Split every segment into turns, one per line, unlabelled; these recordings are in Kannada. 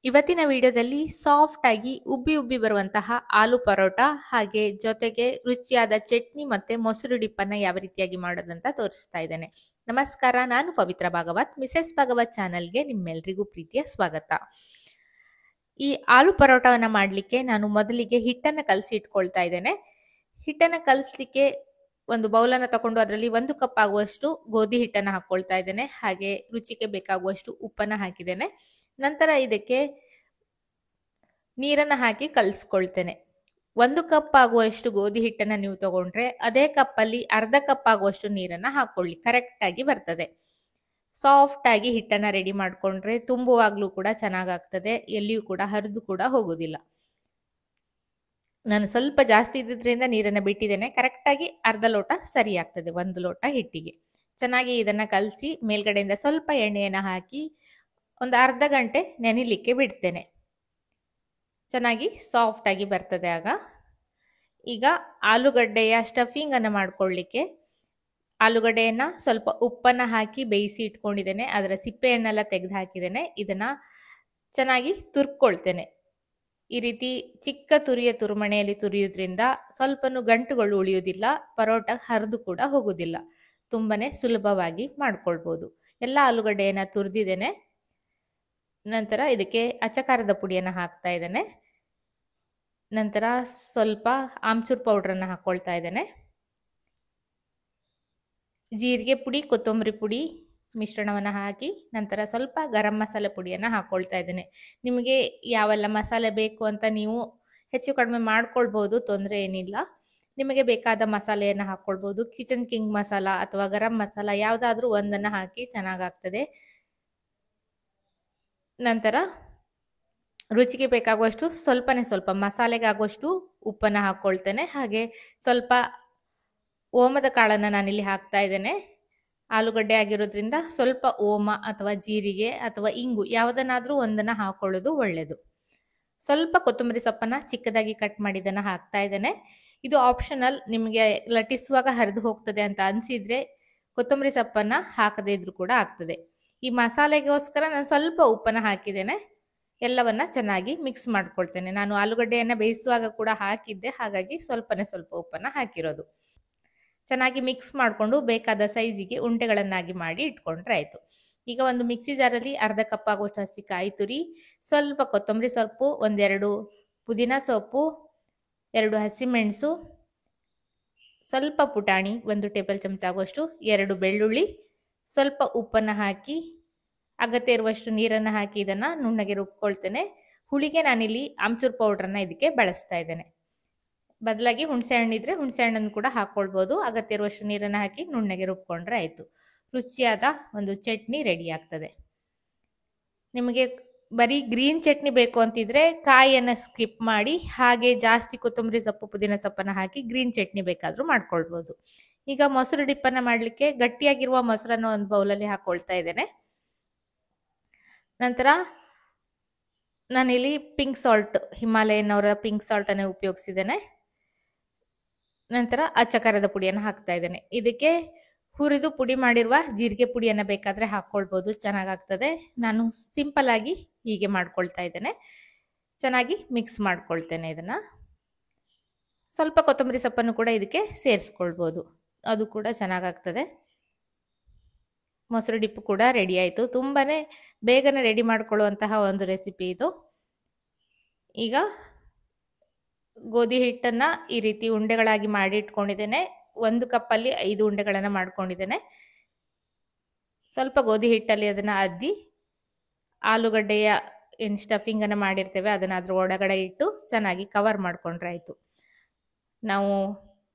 ಇವತ್ತಿನ ವಿಡಿಯೋದಲ್ಲಿ ಸಾಫ್ಟ್ ಆಗಿ ಉಬ್ಬಿ ಉಬ್ಬಿ ಬರುವಂತಹ ಆಲೂ ಪರೋಟ ಹಾಗೆ ಜೊತೆಗೆ ರುಚಿಯಾದ ಚಟ್ನಿ ಮತ್ತೆ ಮೊಸರು ಡಿಪ್ಪನ್ನ ಯಾವ ರೀತಿಯಾಗಿ ಮಾಡೋದಂತ ತೋರಿಸ್ತಾ ಇದ್ದೇನೆ. ನಮಸ್ಕಾರ, ನಾನು ಪವಿತ್ರ ಭಾಗವತ್. ಮಿಸೆಸ್ ಭಾಗವತ್ ಚಾನಲ್ಗೆ ನಿಮ್ಮೆಲ್ರಿಗೂ ಪ್ರೀತಿಯ ಸ್ವಾಗತ. ಈ ಆಲೂ ಪರೋಟವನ್ನ ಮಾಡಲಿಕ್ಕೆ ನಾನು ಮೊದಲಿಗೆ ಹಿಟ್ಟನ್ನು ಕಲಸಿ ಇಟ್ಕೊಳ್ತಾ ಇದ್ದೇನೆ. ಹಿಟ್ಟನ್ನು ಕಲಸಲಿಕ್ಕೆ ಒಂದು ಬೌಲನ್ನು ತಗೊಂಡು ಅದರಲ್ಲಿ 1 ಕಪ್ ಆಗುವಷ್ಟು ಗೋಧಿ ಹಿಟ್ಟನ್ನು ಹಾಕೊಳ್ತಾ ಇದ್ದೇನೆ. ಹಾಗೆ ರುಚಿಗೆ ಬೇಕಾಗುವಷ್ಟು ಉಪ್ಪನ್ನು ಹಾಕಿದ್ದೇನೆ. ನಂತರ ಇದಕ್ಕೆ ನೀರನ್ನು ಹಾಕಿ ಕಲಿಸ್ಕೊಳ್ತೇನೆ. 1 ಕಪ್ ಆಗುವಷ್ಟು ಗೋಧಿ ಹಿಟ್ಟನ್ನು ನೀವು ತಗೊಂಡ್ರೆ ಅದೇ ಕಪ್ಪಲ್ಲಿ ಅರ್ಧ ಕಪ್ ಆಗುವಷ್ಟು ನೀರನ್ನು ಹಾಕೊಳ್ಳಿ, ಕರೆಕ್ಟ್ ಆಗಿ ಬರ್ತದೆ. ಸಾಫ್ಟ್ ಆಗಿ ಹಿಟ್ಟನ್ನ ರೆಡಿ ಮಾಡ್ಕೊಂಡ್ರೆ ತುಂಬುವಾಗ್ಲೂ ಕೂಡ ಚೆನ್ನಾಗಾಗ್ತದೆ, ಎಲ್ಲಿಯೂ ಕೂಡ ಹರಿದು ಕೂಡ ಹೋಗುದಿಲ್ಲ. ನಾನು ಸ್ವಲ್ಪ ಜಾಸ್ತಿ ಇದ್ದಿದ್ರಿಂದ ನೀರನ್ನು ಬಿಟ್ಟಿದ್ದೇನೆ. ಕರೆಕ್ಟಾಗಿ ಅರ್ಧ ಲೋಟ ಸರಿ ಆಗ್ತದೆ 1 ಲೋಟ ಹಿಟ್ಟಿಗೆ. ಚೆನ್ನಾಗಿ ಇದನ್ನ ಕಲಸಿ ಮೇಲ್ಗಡೆಯಿಂದ ಸ್ವಲ್ಪ ಎಣ್ಣೆಯನ್ನು ಹಾಕಿ ಒಂದು ಅರ್ಧ ಗಂಟೆ ನೆನಿಲಿಕ್ಕೆ ಬಿಡ್ತೇನೆ. ಚೆನ್ನಾಗಿ ಸಾಫ್ಟ್ ಆಗಿ ಬರ್ತದೆ ಆಗ. ಈಗ ಆಲೂಗಡ್ಡೆಯ ಸ್ಟಫಿಂಗ್ ಅನ್ನು ಮಾಡ್ಕೊಳ್ಳಿಕ್ಕೆ ಆಲೂಗಡ್ಡೆಯನ್ನ ಸ್ವಲ್ಪ ಉಪ್ಪನ್ನ ಹಾಕಿ ಬೇಯಿಸಿ ಇಟ್ಕೊಂಡಿದ್ದೇನೆ. ಅದರ ಸಿಪ್ಪೆಯನ್ನೆಲ್ಲ ತೆಗೆದು ಹಾಕಿದ್ದೇನೆ. ಇದನ್ನ ಚೆನ್ನಾಗಿ ತುರ್ಕೊಳ್ತೇನೆ. ಈ ರೀತಿ ಚಿಕ್ಕ ತುರಿಯ ತುರುಮಣೆಯಲ್ಲಿ ತುರಿಯೋದ್ರಿಂದ ಸ್ವಲ್ಪನೂ ಗಂಟುಗಳು ಉಳಿಯುವುದಿಲ್ಲ, ಪರೋಟ ಹರಿದು ಕೂಡ ಹೋಗುದಿಲ್ಲ. ತುಂಬಾನೇ ಸುಲಭವಾಗಿ ಮಾಡ್ಕೊಳ್ಬೋದು. ಎಲ್ಲ ಆಲೂಗಡ್ಡೆಯನ್ನ ತುರಿದಿದ್ದೇನೆ. ನಂತರ ಇದಕ್ಕೆ ಅಚ್ಚಕಾರದ ಪುಡಿಯನ್ನು ಹಾಕ್ತಾ ಇದ್ದೇನೆ. ನಂತರ ಸ್ವಲ್ಪ ಆಮ್ಚೂರ್ ಪೌಡ್ರನ್ನು ಹಾಕೊಳ್ತಾ ಇದ್ದೇನೆ. ಜೀರಿಗೆ ಪುಡಿ, ಕೊತ್ತಂಬರಿ ಪುಡಿ ಮಿಶ್ರಣವನ್ನು ಹಾಕಿ ನಂತರ ಸ್ವಲ್ಪ ಗರಂ ಮಸಾಲೆ ಪುಡಿಯನ್ನು ಹಾಕೊಳ್ತಾ ಇದ್ದೇನೆ. ನಿಮಗೆ ಯಾವೆಲ್ಲ ಮಸಾಲೆ ಬೇಕು ಅಂತ ನೀವು ಹೆಚ್ಚು ಕಡಿಮೆ ಮಾಡ್ಕೊಳ್ಬೋದು, ತೊಂದರೆ ಏನಿಲ್ಲ. ನಿಮಗೆ ಬೇಕಾದ ಮಸಾಲೆಯನ್ನು ಹಾಕ್ಕೊಳ್ಬೋದು. ಕಿಚನ್ ಕಿಂಗ್ ಮಸಾಲ ಅಥವಾ ಗರಂ ಮಸಾಲ ಯಾವುದಾದ್ರೂ ಒಂದನ್ನು ಹಾಕಿ ಚೆನ್ನಾಗಾಗ್ತದೆ. ನಂತರ ರುಚಿಗೆ ಬೇಕಾಗುವಷ್ಟು ಸ್ವಲ್ಪನೇ ಸ್ವಲ್ಪ ಮಸಾಲೆಗಾಗುವಷ್ಟು ಉಪ್ಪನ್ನು ಹಾಕ್ಕೊಳ್ತೇನೆ. ಹಾಗೆ ಸ್ವಲ್ಪ ಓಮದ ಕಾಳನ್ನು ನಾನಿಲ್ಲಿ ಹಾಕ್ತಾ ಇದ್ದೇನೆ. ಆಲೂಗಡ್ಡೆ ಆಗಿರೋದ್ರಿಂದ ಸ್ವಲ್ಪ ಓಮ ಅಥವಾ ಜೀರಿಗೆ ಅಥವಾ ಇಂಗು ಯಾವುದನ್ನಾದ್ರೂ ಒಂದನ್ನು ಹಾಕೊಳ್ಳೋದು ಒಳ್ಳೆಯದು. ಸ್ವಲ್ಪ ಕೊತ್ತಂಬರಿ ಸೊಪ್ಪನ್ನ ಚಿಕ್ಕದಾಗಿ ಕಟ್ ಮಾಡಿದ್ದನ್ನು ಹಾಕ್ತಾ ಇದ್ದೇನೆ. ಇದು ಆಪ್ಷನಲ್, ನಿಮಗೆ ಲಟ್ಟಿಸುವಾಗ ಹರಿದು ಹೋಗ್ತದೆ ಅಂತ ಅನಿಸಿದ್ರೆ ಕೊತ್ತಂಬರಿ ಸೊಪ್ಪನ್ನ ಹಾಕದೇ ಇದ್ರೂ ಕೂಡ ಆಗ್ತದೆ. ಈ ಮಸಾಲೆಗೋಸ್ಕರ ನಾನು ಸ್ವಲ್ಪ ಉಪ್ಪನ್ನು ಹಾಕಿದ್ದೇನೆ. ಎಲ್ಲವನ್ನ ಚೆನ್ನಾಗಿ ಮಿಕ್ಸ್ ಮಾಡ್ಕೊಳ್ತೇನೆ. ನಾನು ಆಲೂಗಡ್ಡೆಯನ್ನು ಬೇಯಿಸುವಾಗ ಕೂಡ ಹಾಕಿದ್ದೆ, ಹಾಗಾಗಿ ಸ್ವಲ್ಪನೇ ಸ್ವಲ್ಪ ಉಪ್ಪನ್ನು ಹಾಕಿರೋದು. ಚೆನ್ನಾಗಿ ಮಿಕ್ಸ್ ಮಾಡಿಕೊಂಡು ಬೇಕಾದ ಸೈಜಿಗೆ ಉಂಡೆಗಳನ್ನಾಗಿ ಮಾಡಿ ಇಟ್ಕೊಂಡ್ರೆ ಆಯಿತು. ಈಗ ಒಂದು ಮಿಕ್ಸಿ ಜಾರಲ್ಲಿ ಅರ್ಧ ಕಪ್ ಆಗುವಷ್ಟು ಹಸಿ ಕಾಯಿ ತುರಿ, ಸ್ವಲ್ಪ ಕೊತ್ತಂಬರಿ ಸೊಪ್ಪು, 1-2 ಪುದೀನ ಸೊಪ್ಪು, 2 ಹಸಿಮೆಣಸು, ಸ್ವಲ್ಪ ಪುಟಾಣಿ, 1 ಟೇಬಲ್ ಚಮಚ ಆಗುವಷ್ಟು, 2 ಬೆಳ್ಳುಳ್ಳಿ, ಸ್ವಲ್ಪ ಉಪ್ಪನ್ನು ಹಾಕಿ ಅಗತ್ಯ ಇರುವಷ್ಟು ನೀರನ್ನು ಹಾಕಿ ಇದನ್ನ ನುಣ್ಣಗೆ ರುಬ್ಕೊಳ್ತೇನೆ. ಹುಳಿಗೆ ನಾನಿಲ್ಲಿ ಆಮ್ಚೂರ್ ಪೌಡ್ರನ್ನ ಇದಕ್ಕೆ ಬಳಸ್ತಾ ಇದ್ದೇನೆ. ಬದಲಾಗಿ ಹುಣಸೆ ಹಣ್ಣಿದ್ರೆ ಹುಣಸೆ ಹಣ್ಣನ್ನು ಕೂಡ ಹಾಕೊಳ್ಬೋದು. ಅಗತ್ಯ ಇರುವಷ್ಟು ನೀರನ್ನು ಹಾಕಿ ನುಣ್ಣಗೆ ರುಬ್ಕೊಂಡ್ರೆ ಆಯಿತು. ರುಚಿಯಾದ ಒಂದು ಚಟ್ನಿ ರೆಡಿ ಆಗ್ತದೆ. ನಿಮಗೆ ಬರೀ ಗ್ರೀನ್ ಚಟ್ನಿ ಬೇಕು ಅಂತಿದ್ರೆ ಕಾಯಿಯನ್ನು ಸ್ಕಿಪ್ ಮಾಡಿ ಹಾಗೆ ಜಾಸ್ತಿ ಕೊತ್ತಂಬರಿ ಸೊಪ್ಪು, ಪುದೀನ ಸೊಪ್ಪನ್ನು ಹಾಕಿ ಗ್ರೀನ್ ಚಟ್ನಿ ಬೇಕಾದರೂ ಮಾಡ್ಕೊಳ್ಬೋದು. ಈಗ ಮೊಸರು ಡಿಪ್ಪನ್ನು ಮಾಡಲಿಕ್ಕೆ ಗಟ್ಟಿಯಾಗಿರುವ ಮೊಸರನ್ನು ಒಂದು ಬೌಲಲ್ಲಿ ಹಾಕೊಳ್ತಾ ಇದ್ದೇನೆ. ನಂತರ ನಾನಿಲ್ಲಿ ಪಿಂಕ್ ಸಾಲ್ಟ್, ಹಿಮಾಲಯನ್ ಅವರ ಪಿಂಕ್ ಸಾಲ್ಟ್ ಅನ್ನು ಉಪಯೋಗಿಸಿದ್ದೇನೆ. ನಂತರ ಅಚ್ಚಕಾರದ ಪುಡಿಯನ್ನು ಹಾಕ್ತಾ ಇದ್ದೇನೆ. ಇದಕ್ಕೆ ಹುರಿದು ಪುಡಿ ಮಾಡಿರುವ ಜೀರಿಗೆ ಪುಡಿಯನ್ನು ಬೇಕಾದ್ರೆ ಹಾಕೊಳ್ಬೋದು, ಚೆನ್ನಾಗಾಗ್ತದೆ. ನಾನು ಸಿಂಪಲ್ ಆಗಿ ಹೀಗೆ ಮಾಡ್ಕೊಳ್ತಾ ಇದ್ದೇನೆ. ಚೆನ್ನಾಗಿ ಮಿಕ್ಸ್ ಮಾಡ್ಕೊಳ್ತೇನೆ ಇದನ್ನ. ಸ್ವಲ್ಪ ಕೊತ್ತಂಬರಿ ಸೊಪ್ಪನ್ನು ಕೂಡ ಇದಕ್ಕೆ ಸೇರಿಸ್ಕೊಳ್ಬೋದು, ಅದು ಕೂಡ ಚೆನ್ನಾಗಾಗ್ತದೆ. ಮೊಸರು ಡಿಪ್ಪು ಕೂಡ ರೆಡಿ ಆಯಿತು. ತುಂಬಾನೇ ಬೇಗನೆ ರೆಡಿ ಮಾಡ್ಕೊಳ್ಳುವಂತಹ ಒಂದು ರೆಸಿಪಿ ಇದು. ಈಗ ಗೋಧಿ ಹಿಟ್ಟನ್ನ ಈ ರೀತಿ ಉಂಡೆಗಳಾಗಿ ಮಾಡಿ ಇಟ್ಕೊಂಡಿದ್ದೇನೆ. 1 ಕಪ್ಪಲ್ಲಿ 5 ಉಂಡೆಗಳನ್ನು ಮಾಡ್ಕೊಂಡಿದ್ದೇನೆ. ಸ್ವಲ್ಪ ಗೋಧಿ ಹಿಟ್ಟಲ್ಲಿ ಅದನ್ನ ಅದ್ದಿ ಆಲೂಗಡ್ಡೆಯ ಏನು ಸ್ಟಫಿಂಗ್ ಅನ್ನು ಮಾಡಿರ್ತೇವೆ ಅದನ್ನ ಅದ್ರ ಒಳಗಡೆ ಇಟ್ಟು ಚೆನ್ನಾಗಿ ಕವರ್ ಮಾಡ್ಕೊಂಡ್ರೆ ಆಯ್ತು. ನಾವು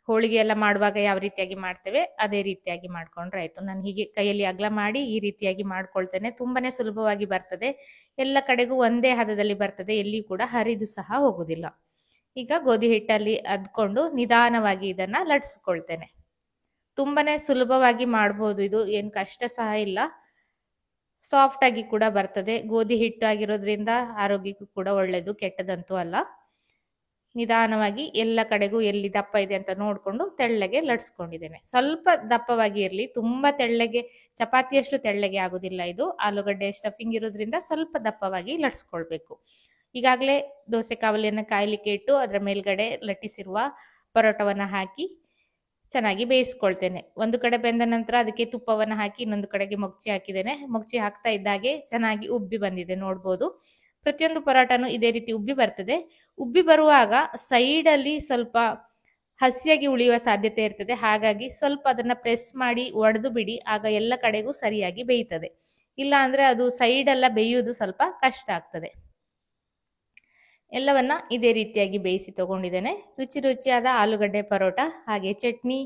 ಹೋಳಿಗೆ ಎಲ್ಲ ಮಾಡುವಾಗ ಯಾವ ರೀತಿಯಾಗಿ ಮಾಡ್ತೇವೆ ಅದೇ ರೀತಿಯಾಗಿ ಮಾಡ್ಕೊಂಡ್ರೆ ಆಯ್ತು. ನಾನು ಹೀಗೆ ಕೈಯಲ್ಲಿ ಅಗಲ ಮಾಡಿ ಈ ರೀತಿಯಾಗಿ ಮಾಡ್ಕೊಳ್ತೇನೆ. ತುಂಬಾನೇ ಸುಲಭವಾಗಿ ಬರ್ತದೆ, ಎಲ್ಲ ಕಡೆಗೂ ಒಂದೇ ಹದದಲ್ಲಿ ಬರ್ತದೆ, ಎಲ್ಲಿ ಕೂಡ ಹರಿದು ಸಹ ಹೋಗುದಿಲ್ಲ. ಈಗ ಗೋಧಿ ಹಿಟ್ಟಲ್ಲಿ ಅದ್ಕೊಂಡು ನಿಧಾನವಾಗಿ ಇದನ್ನ ಲಟ್ಸ್ಕೊಳ್ತೇನೆ. ತುಂಬಾನೇ ಸುಲಭವಾಗಿ ಮಾಡ್ಬೋದು, ಇದು ಏನು ಕಷ್ಟ ಸಹ ಇಲ್ಲ. ಸಾಫ್ಟ್ ಆಗಿ ಕೂಡ ಬರ್ತದೆ. ಗೋಧಿ ಹಿಟ್ಟು ಆಗಿರೋದ್ರಿಂದ ಆರೋಗ್ಯಕ್ಕೂ ಕೂಡ ಒಳ್ಳೇದು, ಕೆಟ್ಟದಂತೂ ಅಲ್ಲ. ನಿಧಾನವಾಗಿ ಎಲ್ಲ ಕಡೆಗೂ ಎಲ್ಲಿ ದಪ್ಪ ಇದೆ ಅಂತ ನೋಡಿಕೊಂಡು ತೆಳ್ಳಗೆ ಲಟ್ಸ್ಕೊಂಡಿದ್ದೇನೆ. ಸ್ವಲ್ಪ ದಪ್ಪವಾಗಿ ಇರಲಿ, ತುಂಬ ತೆಳ್ಳಗೆ ಚಪಾತಿಯಷ್ಟು ತೆಳ್ಳಗೆ ಆಗೋದಿಲ್ಲ ಇದು. ಆಲೂಗಡ್ಡೆ ಸ್ಟಫಿಂಗ್ ಇರೋದ್ರಿಂದ ಸ್ವಲ್ಪ ದಪ್ಪವಾಗಿ ಲಟ್ಸ್ಕೊಳ್ಬೇಕು. ಈಗಾಗಲೇ ದೋಸೆ ಕಾವಲಿಯನ್ನು ಕಾಯಲಿಕ್ಕೆ ಇಟ್ಟು ಅದರ ಮೇಲ್ಗಡೆ ಲಟ್ಟಿಸಿರುವ ಪರೋಟವನ್ನು ಹಾಕಿ ಚೆನ್ನಾಗಿ ಬೇಯಿಸ್ಕೊಳ್ತೇನೆ. ಒಂದು ಕಡೆ ಬೆಂದ ನಂತರ ಅದಕ್ಕೆ ತುಪ್ಪವನ್ನು ಹಾಕಿ ಇನ್ನೊಂದು ಕಡೆಗೆ ಮೊಗಚಿ ಹಾಕಿದ್ದೇನೆ. ಮೊಗಚಿ ಹಾಕ್ತಾ ಇದ್ದಾಗೆ ಚೆನ್ನಾಗಿ ಉಬ್ಬಿ ಬಂದಿದೆ ನೋಡ್ಬೋದು. ಪ್ರತಿಯೊಂದು ಪರೋಟನೂ ಇದೇ ರೀತಿ ಉಬ್ಬಿ ಬರ್ತದೆ. ಉಬ್ಬಿ ಬರುವಾಗ ಸೈಡಲ್ಲಿ ಸ್ವಲ್ಪ ಹಸಿಯಾಗಿ ಉಳಿಯುವ ಸಾಧ್ಯತೆ ಇರ್ತದೆ. ಹಾಗಾಗಿ ಸ್ವಲ್ಪ ಅದನ್ನ ಪ್ರೆಸ್ ಮಾಡಿ ಒಡೆದು ಬಿಡಿ, ಆಗ ಎಲ್ಲ ಕಡೆಗೂ ಸರಿಯಾಗಿ ಬೇಯ್ತದೆ. ಇಲ್ಲ ಅಂದ್ರೆ ಅದು ಸೈಡೆಲ್ಲ ಬೇಯುವುದು ಸ್ವಲ್ಪ ಕಷ್ಟ ಆಗ್ತದೆ. ಎಲ್ಲವನ್ನ ಇದೇ ರೀತಿಯಾಗಿ ಬೇಯಿಸಿ ತಗೊಂಡಿದ್ದೇನೆ. ರುಚಿ ರುಚಿಯಾದ ಆಲೂಗಡ್ಡೆ ಪರೋಟ ಹಾಗೆ ಚಟ್ನಿ,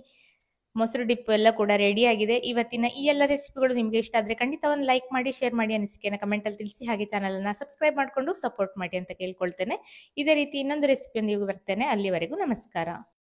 ಮೊಸರು ಡಿಪ್ಪು ಎಲ್ಲ ಕೂಡ ರೆಡಿ ಆಗಿದೆ. ಇವತ್ತಿನ ಈ ಎಲ್ಲ ರೆಸಿಪಿಗಳು ನಿಮಗೆ ಇಷ್ಟ ಆದರೆ ಖಂಡಿತ ಒಂದು ಲೈಕ್ ಮಾಡಿ, ಶೇರ್ ಮಾಡಿ, ಅನಿಸಿಕೆಯನ್ನು ಕಮೆಂಟಲ್ಲಿ ತಿಳಿಸಿ. ಹಾಗೆ ಚಾನಲನ್ನು ಸಬ್ಸ್ಕ್ರೈಬ್ ಮಾಡಿಕೊಂಡು ಸಪೋರ್ಟ್ ಮಾಡಿ ಅಂತ ಕೇಳ್ಕೊಳ್ತೇನೆ. ಇದೇ ರೀತಿ ಇನ್ನೊಂದು ರೆಸಿಪಿಯೊಂದಿಗೆ ಬರ್ತೇನೆ. ಅಲ್ಲಿವರೆಗೂ ನಮಸ್ಕಾರ.